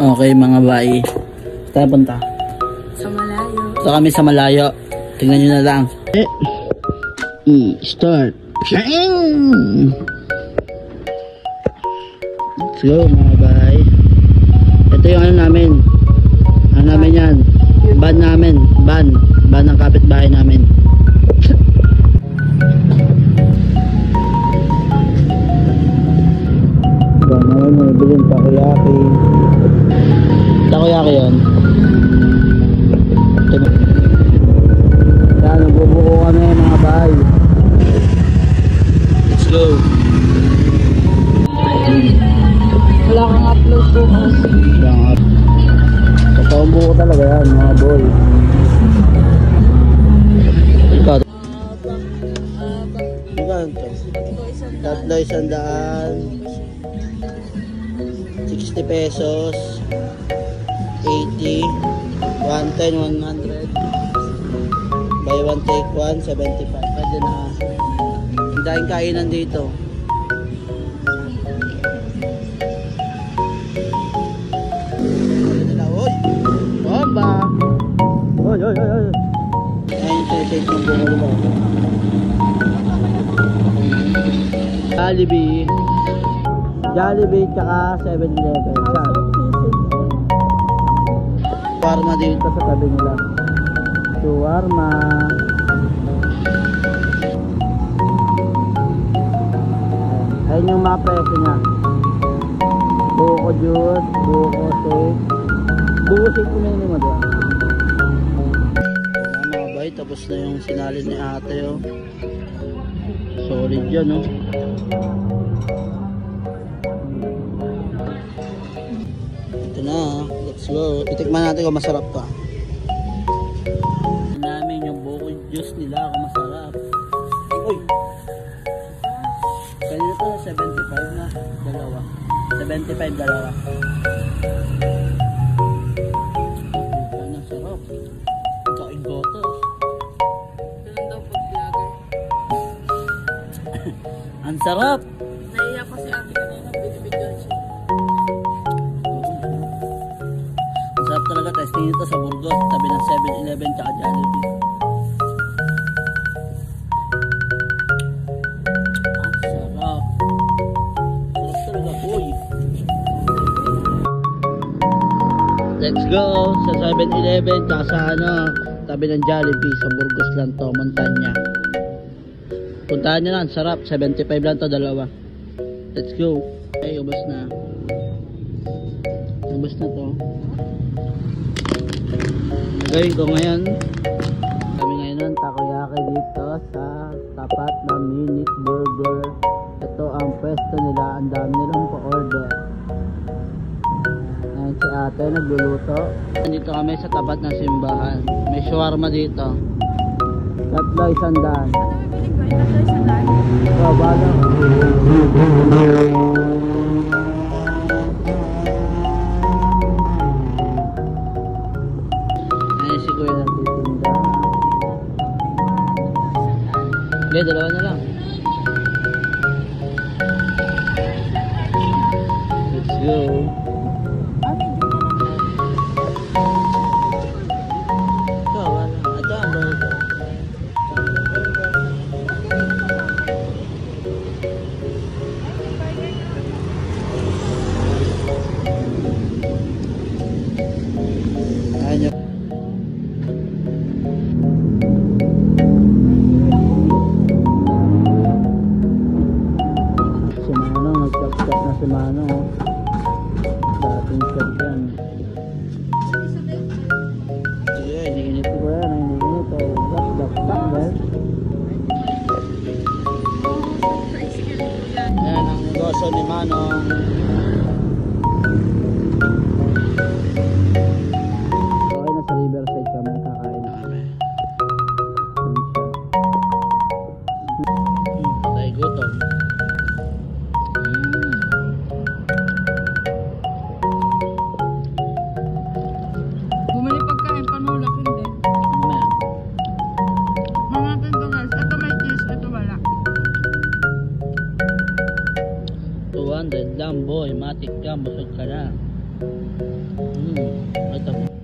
Okay mga bayi. Tayo punta. Sa malayo. So kami sa malayo. Tingnan nyo na lang. Start. Let's go mga bayi. Ito yung ano namin. Ano namin yan. Van namin. Van ng kapitbahay namin. Van namin may bilhin takoyaki. Takoyaki yun. Yan, nagbubuko kami mga bahay. Let's go. Wala kang upload bukas. Totoong buko talaga yan mga boy. Ikaw ito. Tatlo 100. 60 pesos. 80. 110, 100. Buy one take one, 75. Pwede na. Ang daming kainan dito. Bomba! Oy! Ayan yung size ng buko nila. Jollibee tsaka 7-Eleven. Shawarma dito sa tabi nila. Shawarma. Ayun yung mga presyo niya. Buko juice, buko shake. Buko shake ko na mo doon. Mga bay, tapos na yung sinalin ni ate. Oh. Solid yan. Oh. Ito na. Let's go. Itikman natin kung masarap pa. Namin yung buko juice nila kung masarap. Uy! Kanina to 75 na. Dalawa. 75 dalawa. Ang sarap. Kain goto. Ganun daw pag vlogger. Ang sarap! Naiya pa si ate kanina. Binibigyan siya. Ang sarap talaga. Testing ito sa Burgos. Tabi ng 7-Eleven tsaka Jollibee. Ang sarap. Sarap talaga. Uy! Let's go sa 7-Eleven tsaka sa tabi ng Jollibee sa Burgos lang to, Montanya. Puntahan nyo na, ang sarap. 75 lang to, dalawa. Let's go. Okay, ubos na. Ubos na to. Gawin ko ngayon. Kami ngayon ng takoyaki dito sa tapat ng Minute Burger. Ito ang pwesto nila. Ang dami nilang pa-order. Ayan si ate nagluluto. Dito kami sa tapat ng simbahan. May shawarma dito. Tatlo 100. Oh, bala. Ayan si kuya nagtitinda. Hindi, dalawa na lang. Let's go. Si Manong dating chef yan. Sige, iniinit ko yan. Iniinit ko. Dak guys. Yan ang negosyo ni Manong. Okay, nasa Riverside kami. Kakain na kami. Patay gutom. Lambo Ito mo.